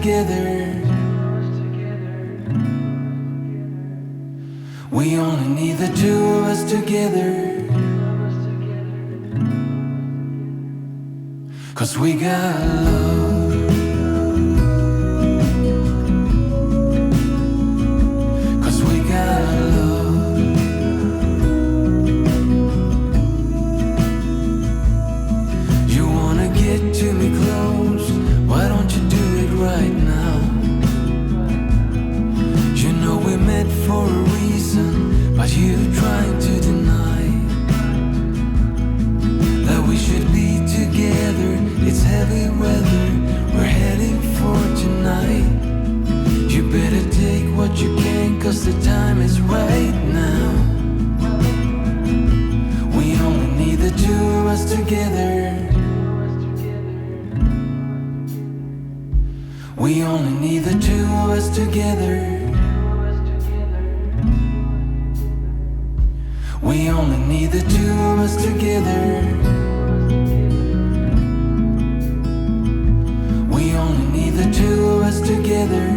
together. We only need the two of us together. 'Cause we got love. 'Cause we got love. You wanna get to me close, why don't you do it right now? You know we met for a reason, but you trying to deny that we should be together. It's heavy weather we're heading for tonight. You better take what you can, 'cause the time is right now. We only need the two of us together. We only need the two of us together. We only need the two of us together. We only need the two of us together.